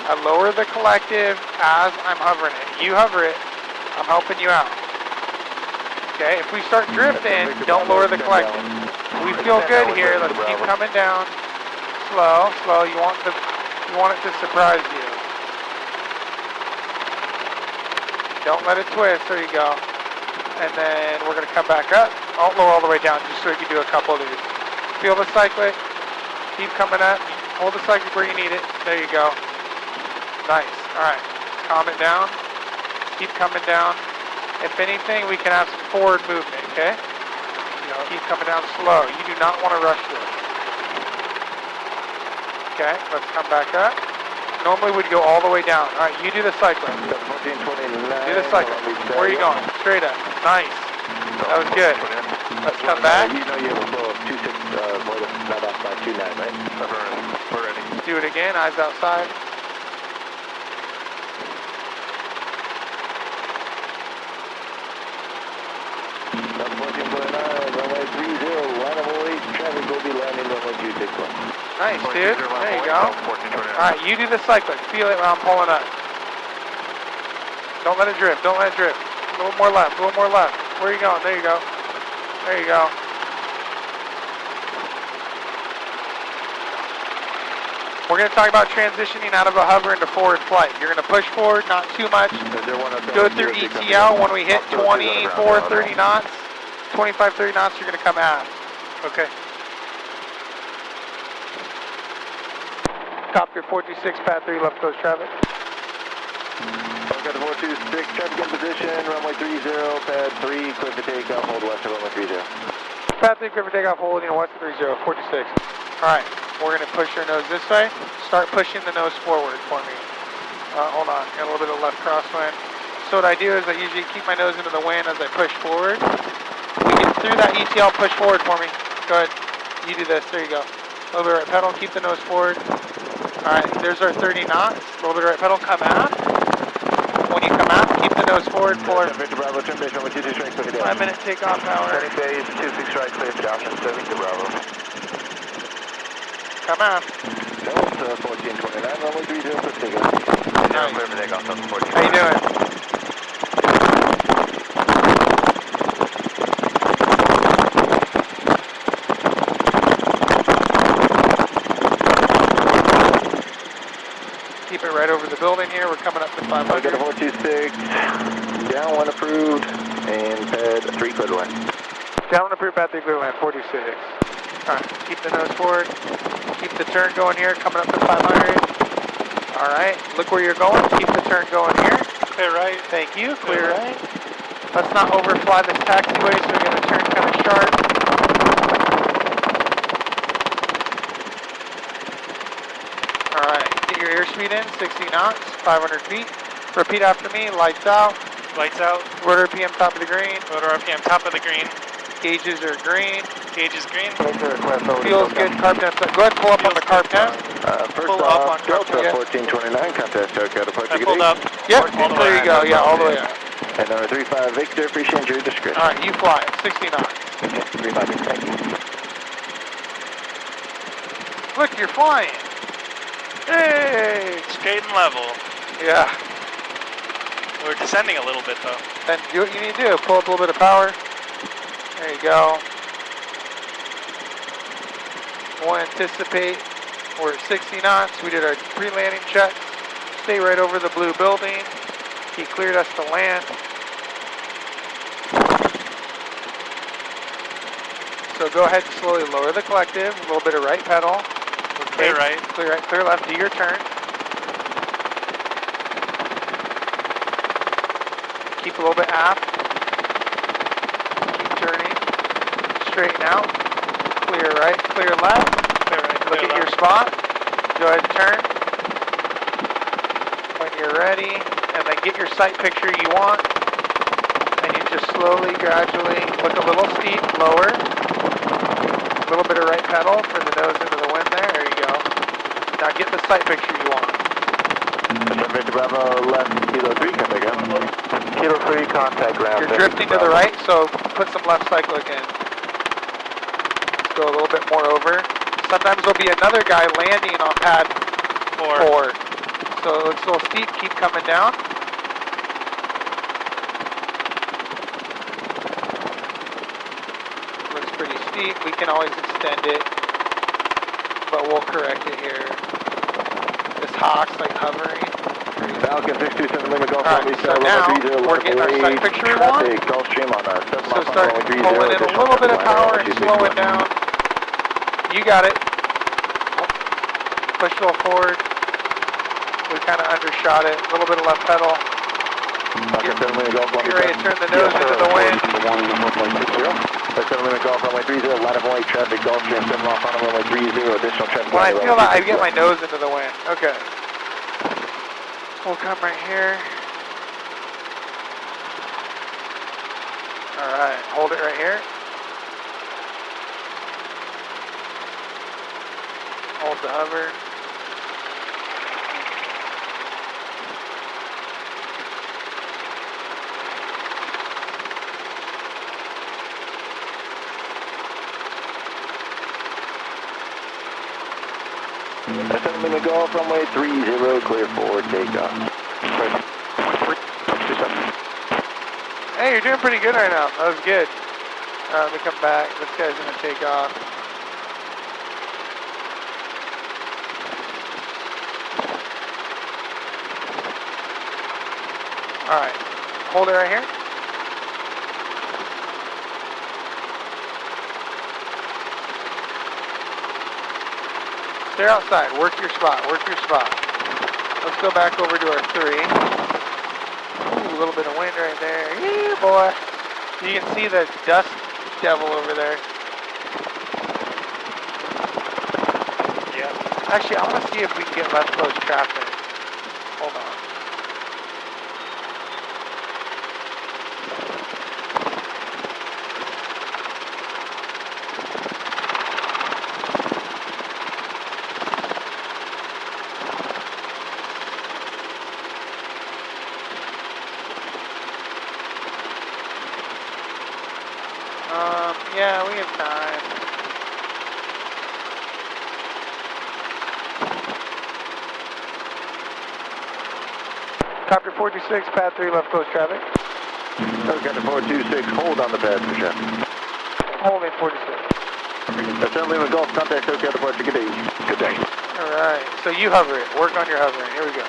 I lower the collective as I'm hovering it. You hover it. I'm helping you out. Okay, if we start drifting, don't lower the collective. We feel good here. Let's keep coming down. Slow, slow. You want it to surprise you. Don't let it twist. There you go. And then we're going to come back up. Don't lower all the way down, just so we can do a couple of these. Feel the cyclic. Keep coming up. Hold the cyclic where you need it. There you go. Nice. All right. Calm it down. Keep coming down. If anything, we can have some forward movement, okay? Keep coming down slow. You do not want to rush this. Okay, let's come back up. Normally we'd go all the way down. All right, you do the cycling. 1429. Do the cycling. Where are you going? Straight up. Nice. That was good. Let's come back. You know you have a flow of 26, more than not off by 29, right? We're ready. Do it again. Eyes outside. Number 1429, runway 30, line of 08, traffic will be landing runway 261. Nice, dude. There you go. All right, you do the cycling. Feel it when I'm pulling up. Don't let it drift. Don't let it drift. A little more left. A little more left. Where are you going? There you go. There you go. We're going to talk about transitioning out of a hover into forward flight. You're going to push forward, not too much. Go through ETL. When we hit 24, 30 knots, 25, 30 knots, you're going to come aft. Okay. Copter 426, pad 3, left coast traffic. Okay, 426, traffic in position, runway 30, pad 3, clear for takeoff, hold west of runway 30. Pad 3, clear for takeoff, holding west of 30, 426. Alright, we're going to push our nose this way. Start pushing the nose forward for me. Hold on, got a little bit of left crosswind. So what I do is I usually keep my nose into the wind as I push forward. We get through that ETL, push forward for me. Go ahead, you do this, there you go. A little bit right pedal, keep the nose forward. Alright, there's our 30 knots. A little bit right pedal, come aft. When you come aft, keep the nose forward, pull her. 5 minute takeoff power. Turning base, 26 right, clear for option 7 to Bravo. Come aft. Delta 1429, runway 30, clear for takeoff. Nice. Clear for takeoff, Delta 1429. How you doing? Keep it right over the building here. We're coming up to 500. We got a 426, down 1 approved, and pad 3 clear to land. Down 1 approved, pad 3 clear to land, 46. Alright, keep the nose forward. Keep the turn going here, coming up to 500. Alright, look where you're going. Keep the turn going here. Clear right. Thank you, clear right. Let's not overfly this taxiway, so we're going to turn kind of sharp. Alright, get your airspeed in, 60 knots, 500 feet. Repeat after me, lights out. Lights out. Rotor RPM top of the green. Rotor RPM top of the green. Gauges are green. Gauge is green. Feels good, carb temp. Go ahead and pull up on the carb temp. First Pull off, up on Delta carb temp. 1429, contact SoCal departure. I pulled up. Yep, All the there way you go. Yeah, all the way up. And number 35 Victor, appreciate your discretion. Alright, you fly it, 60 knots. Okay, 35 Victor, thank you. Look, you're flying. Hey! Straight and level. Yeah. We're descending a little bit though. Then do what you need to do. Pull up a little bit of power. There you go. We'll anticipate we're at 60 knots. We did our pre-landing check. Stay right over the blue building. He cleared us to land. So go ahead and slowly lower the collective. A little bit of right pedal. Clear right. Clear right, clear left. Do your turn. Keep a little bit aft. Keep turning. Straighten out. Clear right, clear left. Clear right. Look at your spot. Go ahead and turn. When you're ready, and then get your sight picture you want. And you just slowly, gradually, look a little steep, lower. A little bit of right pedal for the nose into the wind there. There you go. Now get the sight picture you want. Victor Bravo, left, Kilo 3, come again. Kilo 3, contact ground. You're drifting to the right, so put some left cyclic in. Let's go a little bit more over. Sometimes there'll be another guy landing on pad 4. So it's a little steep, keep coming down. Looks pretty steep, we can always extend it, but we'll correct it here. This Hawk's like hovering. Falcon 627 Lima Golf. Alright, so now we're getting our sight picture we want. So start pulling in a little bit of power and slow it down. You got it. Push a little forward. We kind of undershot it. A little bit of left pedal. Get ready to turn the nose into the wind. Golf runway 30, line of 08 traffic, Gulfstream 7 off on runway 30, additional traffic. When I feel that, I get my nose into the wind. Okay. We'll come right here. All right, hold it right here. Hold the hover. Descend Lima Golf, runway 30, clear for takeoff. Hey, you're doing pretty good right now. That was good. Let me come back. This guy's gonna take off. All right, hold it right here. Stay outside. Work your spot. Work your spot. Let's go back over to our 3. Ooh, a little bit of wind right there. Yeah, boy. You can see the dust devil over there. Yeah. Actually, I want to see if we can get left close traffic. Hold on. Yeah, we have time. Copter 426, pad 3, left coast traffic. Helicopter 426, hold on the pad for check. Holding 46. Descend Lima Golf, contact SoCal departure, good day. Good day. Alright, so you hover it. Work on your hovering. Here we go.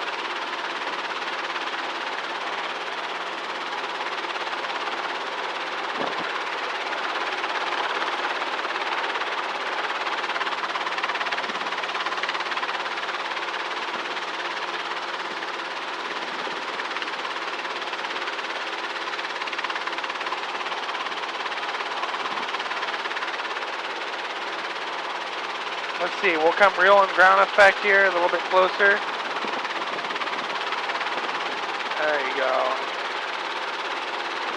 Let's see, we'll come real on ground effect here, a little bit closer. There you go.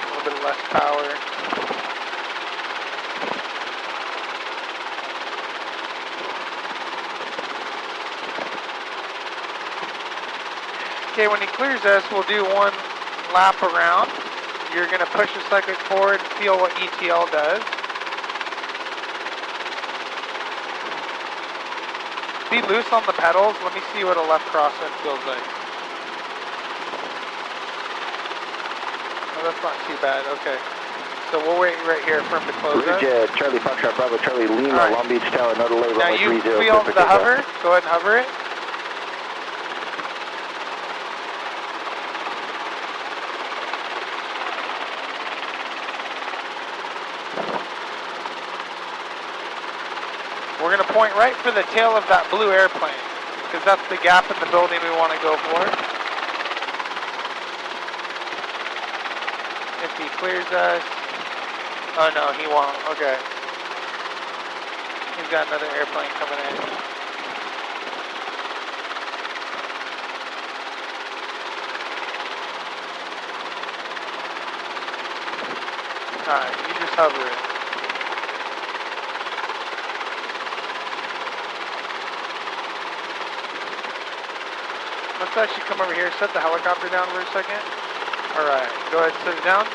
A little bit less power. Okay, when he clears us, we'll do one lap around. You're going to push the cyclic forward and feel what ETL does. Be loose on the pedals. Let me see what a left crosswind feels like. Oh, that's not too bad. Okay. So we'll wait right here for him to close us. Ridge, Charlie Foxtrot Bravo, Charlie Lima, Right. Long Beach Tower, no delay, Now runway you 30. feel the hover. Go ahead and hover it. We're going to point right for the tail of that blue airplane, because that's the gap in the building we want to go for. If he clears us... Oh no, he won't. Okay. He's got another airplane coming in. Alright, you just hover it. Let's actually come over here, set the helicopter down for a second. Alright, go ahead and set it down.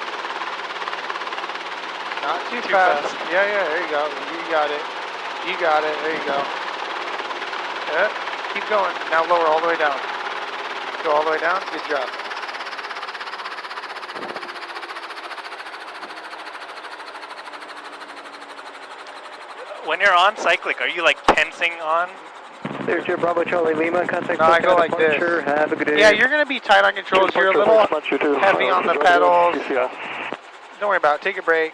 Not too fast. Yeah, there you go. You got it. You got it. There you go. Yeah, keep going. Now lower all the way down. Go all the way down. Good job. When you're on cyclic, are you like tensing on? There's your Bravo Charlie Lima, contact No, I go like this. departure. Have a good day. Yeah, you're going to be tight on controls. You're a little heavy on the pedals. Don't worry about it. Take a break.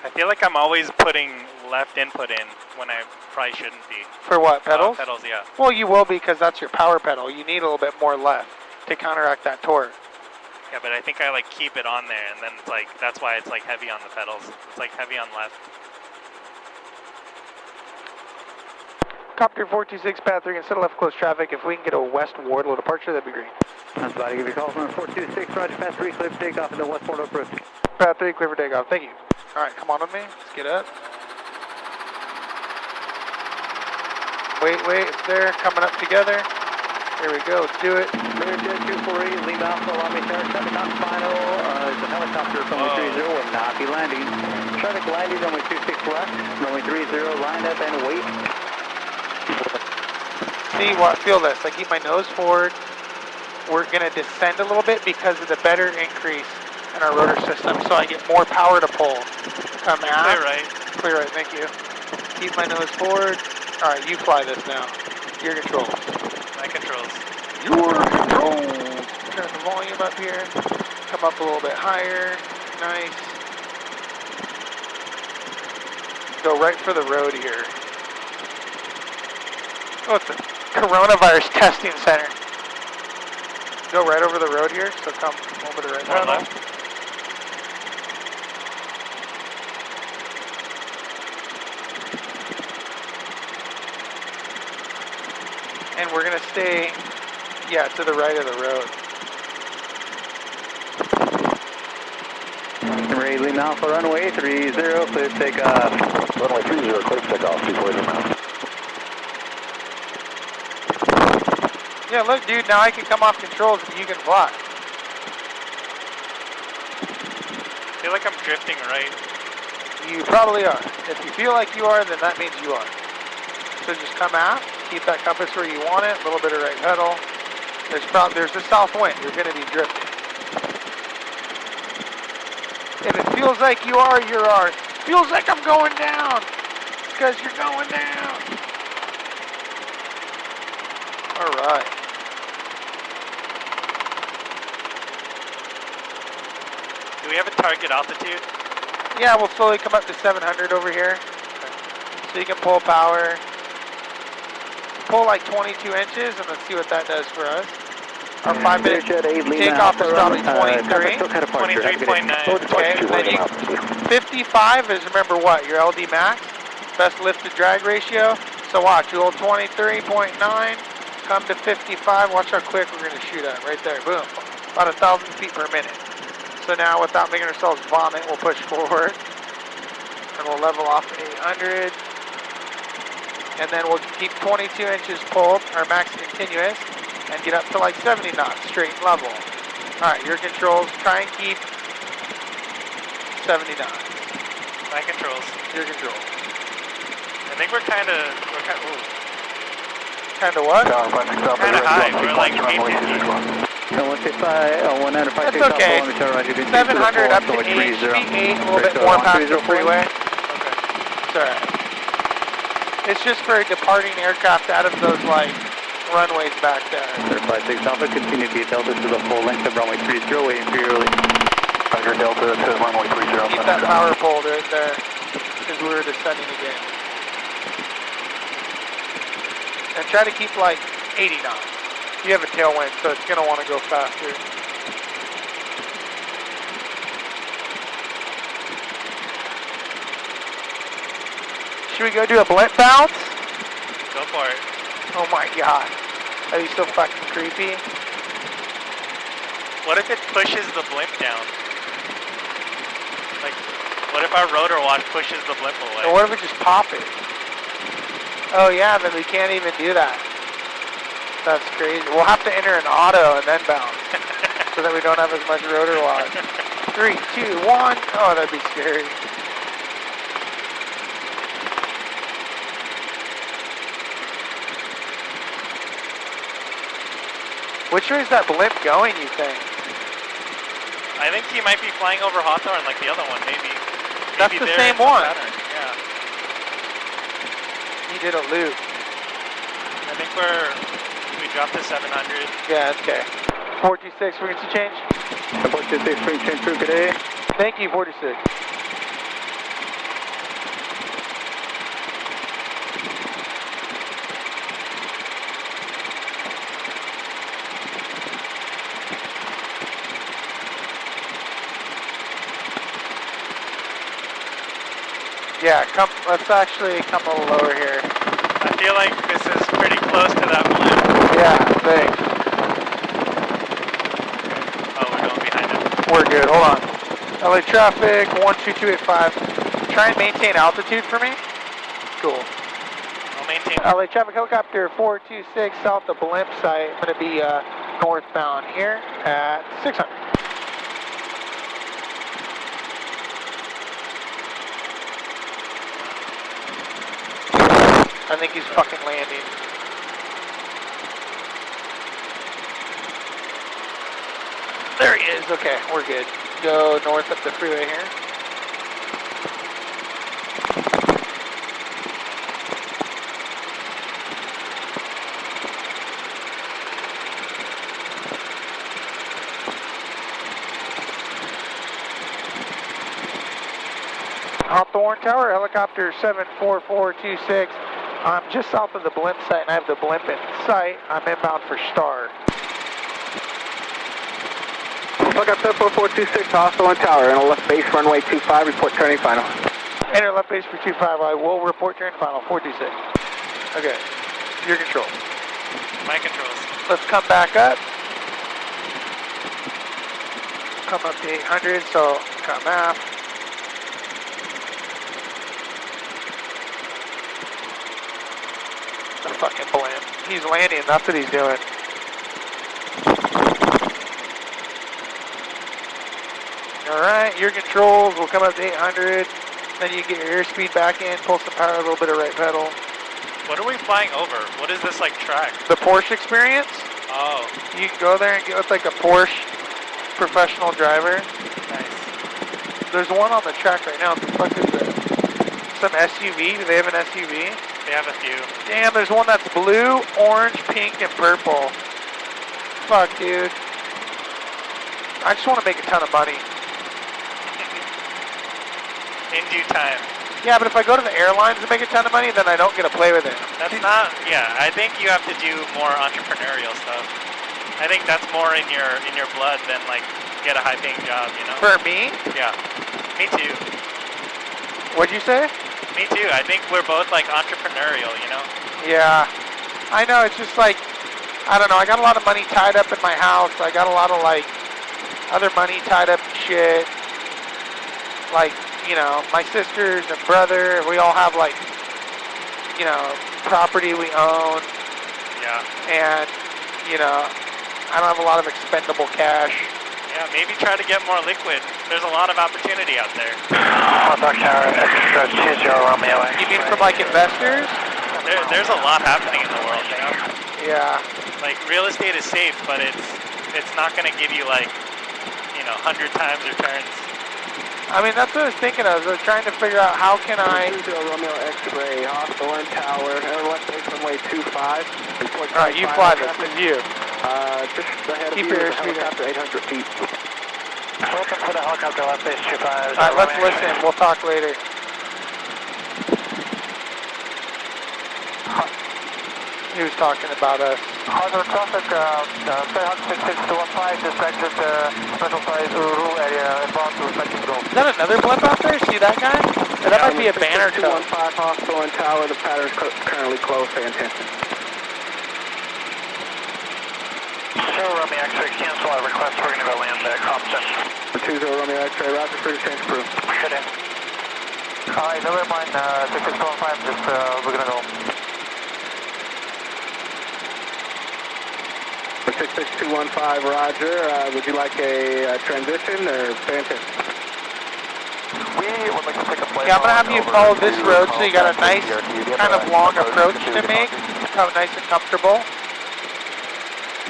I feel like I'm always putting left input in when I probably shouldn't be. For what, pedals? Pedals, yeah. Well, you will because that's your power pedal. You need a little bit more left to counteract that torque. Yeah, but I think I like keep it on there, and then it's like, that's why it's like heavy on the pedals. It's like heavy on left. Copter 426, pad 3, instead of left close traffic, if we can get a west Wardlow departure, that'd be great. I'm about to give you a call from 426, roger, pad 3, clear for takeoff in the west Wardlow approved. Pad 3, clear for takeoff, thank you. Alright, come on with me, let's get up. Wait, it's there, coming up together. Here we go, let's do it. Clear jet 248, Lima Alpha, allow me to traffic on final. It's a helicopter, runway 30 will not be landing. Traffic landing, runway 26 left, runway 30, line up and wait. See what? Feel this. I keep my nose forward. We're going to descend a little bit because of the better increase in our rotor system, so I get more power to pull. Come out. Clear right. Clear right, thank you. Keep my nose forward. All right, you fly this now. Your controls. My controls. Your controls. Turn the volume up here. Come up a little bit higher. Nice. Go right for the road here. Oh, it's a coronavirus testing center. Go right over the road here, so come over the right pedal. And we're going to stay, to the right of the road. Ray Lima Alpha, runway 30, clear takeoff. Runway 30, clear takeoff, before the mount. Yeah, look, dude, now I can come off controls and you can fly. I feel like I'm drifting right. You probably are. If you feel like you are, then that means you are. So just come out, keep that compass where you want it, a little bit of right pedal. There's a south wind, you're going to be drifting. If it feels like you are, you are. Feels like I'm going down. It's because you're going down. All right. Do we have a target altitude? Yeah, we'll slowly come up to 700 over here. So you can pull power. Pull like 22 inches and let's see what that does for us. Our 5 minute takeoff is probably 23. 23.9. Okay, and then 55 is, remember what, your LD max? Best lift to drag ratio. So watch, you'll 23.9, come to 55. Watch how quick we're going to shoot at. Right there, boom. About 1,000 feet per minute. So now, without making ourselves vomit, we'll push forward. And we'll level off to 800. And then we'll keep 22 inches pulled, our max continuous, and get up to like 70 knots, straight and level. Alright, your controls, try and keep 70 knots. My controls. Your controls. I think we're kind of Kind of what? kind of high. We're like 850. That's okay. 700 up to 8, speed 8, a little bit more past the freeway. Okay. It's alright. It's just for departing aircraft out of those, like, runways back there. 56 Alpha, continue to be Delta to the full length of runway 30, waiting for your release. Roger, Delta to runway 30. Keep that power pulled right there, because we were descending again. And try to keep, like, 80 knots. You have a tailwind, so it's going to want to go faster. Should we go do a blimp bounce? Go for it. Oh my god. Are you so fucking creepy? What if it pushes the blimp down? Like, what if our rotor wash pushes the blimp away? Or what if we just pop it? Oh yeah, then we can't even do that. That's crazy. We'll have to enter an auto and then bounce. So that we don't have as much rotor wash. 3, 2, 1. Oh, that'd be scary. Which way is that blimp going, you think? I think he might be flying over Hawthorne like the other one, maybe. That's Maybe the they're same in some one. pattern, yeah. He did a loop. I think we dropped to 700. Yeah, okay. 426, frequency change. 426, frequency change through today. Thank you, 46. Yeah, let's actually come a little lower here. I feel like this is pretty close to that blimp. Yeah, thanks. Oh, we're going behind him. We're good, hold on. LA traffic, 12285. Try and maintain altitude for me. Cool. I'll maintain. LA traffic helicopter 426 south of blimp site. I'm going to be northbound here at 600. I think he's fucking landing. There he is. Okay, we're good. Go north up the freeway here. Hawthorne Tower, helicopter 74426. I'm just south of the blimp site and I have the blimp in sight. I'm inbound for Star. Helicopter 74426, Hawthorne Tower, and a left base runway 25, report turning final. Enter left base for 25, I will report turn final, 426. Okay, your control. My controls. Let's come back up. Come up to 800, so come aft. The fucking blimp. He's landing, that's what he's doing. Alright, your controls will come up to 800. Then you get your airspeed back in, pull some power, a little bit of right pedal. What are we flying over? What is this like track? The Porsche experience? Oh, You can go there and get with like a Porsche professional driver. nice. There's one on the track right now. What the fuck is that? Some SUV? Do they have an SUV? They have a few. Damn, there's one that's blue, orange, pink, and purple. Fuck, dude. I just want to make a ton of money. In due time. Yeah, but if I go to the airlines and make a ton of money, then I don't get to play with it. That's not, yeah, I think you have to do more entrepreneurial stuff. I think that's more in your blood than like get a high paying job, you know? For me? Yeah. Me too. What'd you say? Me too. I think we're both like entrepreneurial, you know? Yeah. I know, it's just like, I don't know, I got a lot of money tied up in my house. I got a lot of like, other money tied up in shit. Like, you know, my sisters and brother, we all have like, you know, property we own. Yeah. And, you know, I don't have a lot of expendable cash. Yeah, maybe try to get more liquid. There's a lot of opportunity out there. Hawthorne Tower, extra 20 Romeo. You mean from like investors? There's a lot happening in the world, you know? Yeah. Like real estate is safe, but it's not gonna give you like, you know, 100 times returns. I mean, that's what I was thinking of. I was trying to figure out how can I... 20 Romeo X-ray, Hawthorne Tower, left base runway 25. Alright, you fly this, it's you. Just ahead of Keep you your is a airspeed helicopter 800 feet. Welcome to the helicopter, left base 25. Alright, let's listen. We'll talk later. He was talking about us. Hawthorne traffic, Skyhawk 66215, just exit the special size rule area inbound to respective zone. Is that another blimp out there? See that guy? Or that might be a banner tow. 215 Hawthorne Tower, the pattern is currently closed, pay attention. Sure, Romeo X-ray, cancel our request. We're going to go land at Compton. 20 Romeo X-ray, roger, free to change crew. Good in. Alright, never mind, 6615, just, we're going to go. 66215, roger. Would you like a transition or pay attention? We would like to take a flight. Yeah, I'm going to have you follow this road so you got a nice, kind of long approach to make. Kind of nice and comfortable.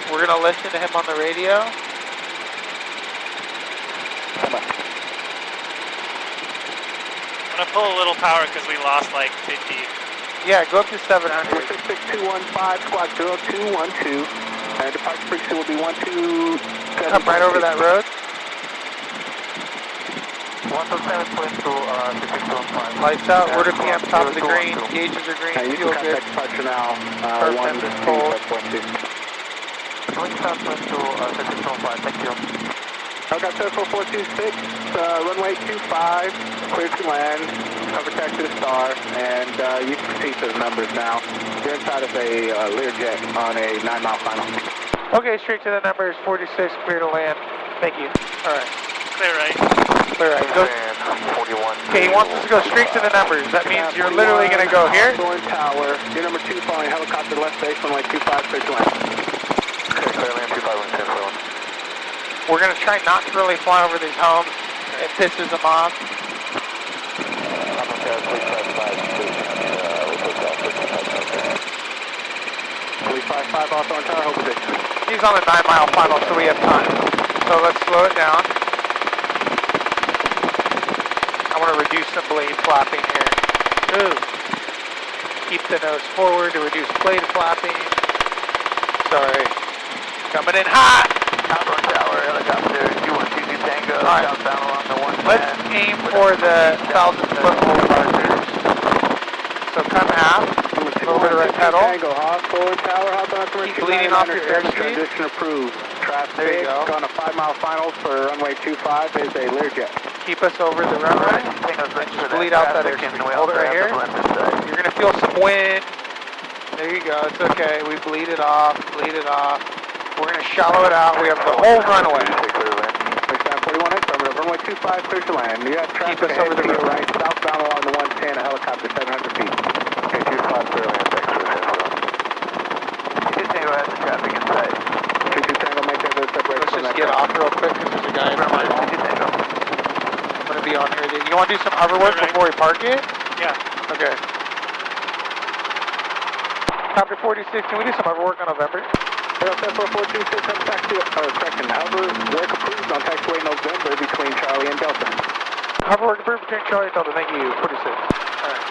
We're going to listen to him on the radio. I'm gonna pull a little power because we lost like 50. Yeah, go up to 700. 66215, squad 0212. And departure frequency will be 127. Come right over that road. 127.2, 66215. Lights out, order PM, top of the green, gauges are green, You fuel can good. contact departure now. Perfect, is cold. 127.2. 127.2, 66215, thank you. Helicopter 426, runway 25, clear to land, cover taxi to Star, and you can proceed to the numbers now. You're inside of a Learjet on a 9-mile final. Okay, straight to the numbers, 46, clear to land. Thank you. All right. Clear right. Clear right. Go. Okay, he wants us to go straight to the numbers. That means you're literally going to go here. Hawthorne Tower, your number 2 following helicopter left base, runway 25, clear to land. Okay, clear land 2517, clear land. We're going to try not to really fly over these homes. It pisses them off. I'm okay, please 355 Hawthorne Tower, hold position. He's on a 9-mile final, so we have time. So let's slow it down. I want to reduce some blade flapping here. Ooh. Keep the nose forward to reduce blade flapping. Sorry. Coming in hot! Hawthorne Tower, helicopter 2122 Tango, right. southbound along the 110. Let's aim for the 1,000-foot hold. So come half. A little bit of right pedal. Tango, Hawthorne Tower, Hawthorne Tower. Keep bleeding off your airspeed. Transition approved. There Traffic you go. on a 5-mile final for runway 25 is a Learjet. Keep us over the runway. And just bleed out that airspeed. Hold it right here. You're going to feel some wind. There you go. It's okay. We bleed it off. Bleed it off. We're going to shallow it out. We have the whole runway. Stand 41 affirmative. Runway 25 clear to land. You have traffic Keep us over the to your road. right, southbound along the 110, a helicopter 700 feet. Okay, 25 clear land, thanks for the transfer. 22 Tango has the traffic in sight. 22 Tango, maintain the separation Let's from just that get traffic. off real quick because there's a guy in front of me. 22 Tango. I'm going to be on here. You want to do some hover work before we park it? Yeah. Okay. Copter 46, can we do some hover work on November? Delta 4426, have taxi, correction, hover work approved on taxiway November between Charlie and Delta. Hover work approved between Charlie and Delta, thank you, 46. Alright.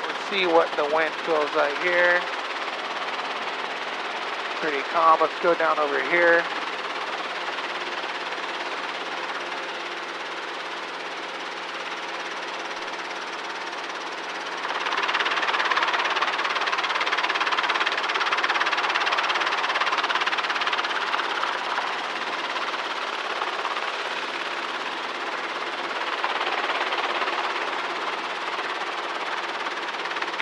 Let's see what the wind feels like here. Pretty calm, let's go down over here.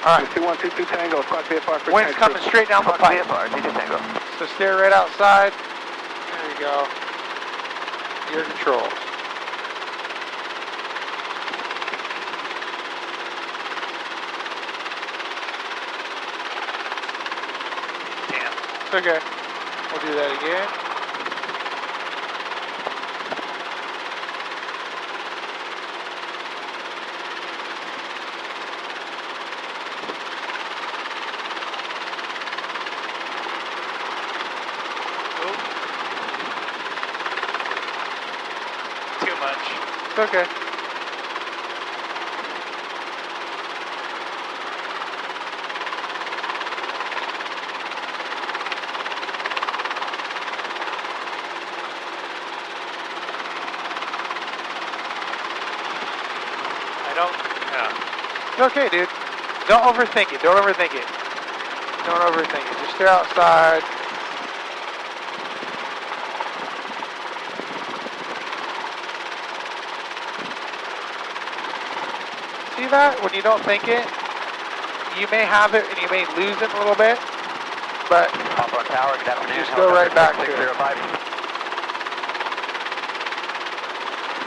Alright. 2122 Tango, squad VFR for Wind's coming straight down the pipe. VFR, 22 Tango. So steer right outside. There you go. Your controls. Damn. It's okay. We'll do that again. Too much. It's okay. I don't. Yeah. It's okay, dude. Don't overthink it. Don't overthink it. Don't overthink it. Just stare outside. See that? When you don't think it, you may have it and you may lose it a little bit, but Hawthorne Tower, good afternoon. just go right back to it. 605.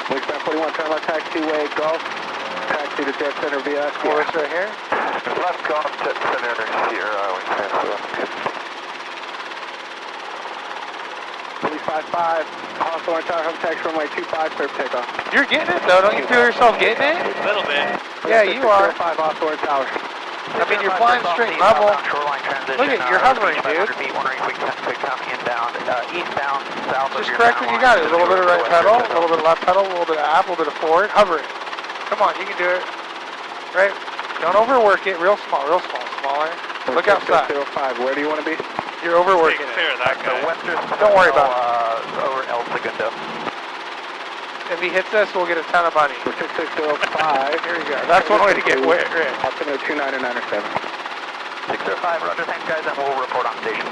Wingspan 41, turn left taxiway Gulf, taxi to Jet Center via Oh, it's right here. Left Golf, Jet Center, Sierra, wingspan 355, Hawthorne Tower, hub taxi runway 25, clear for takeoff. You're getting it though. Don't you feel yourself getting it? A little bit. Yeah, you are. 5 Hawthorne Tower. I mean, you're flying straight level. Look at you're hovering, dude. Eastbound, south of Just your correct what you got. A little bit of right pedal, a little bit of left pedal, a little bit of aft, a little bit of forward. Hovering. Come on, you can do it. Right? Don't overwork it. Real small, smaller. Look outside. 605, where do you want to be? You're overworking Stay clear it. of that guy. Don't worry about it. Over El Segundo. If he hits us, we'll get a ton of money. 6605. Here you go. That's one way to get rid. Altimeter 2997. 605, roger, thanks guys, and we'll report on station.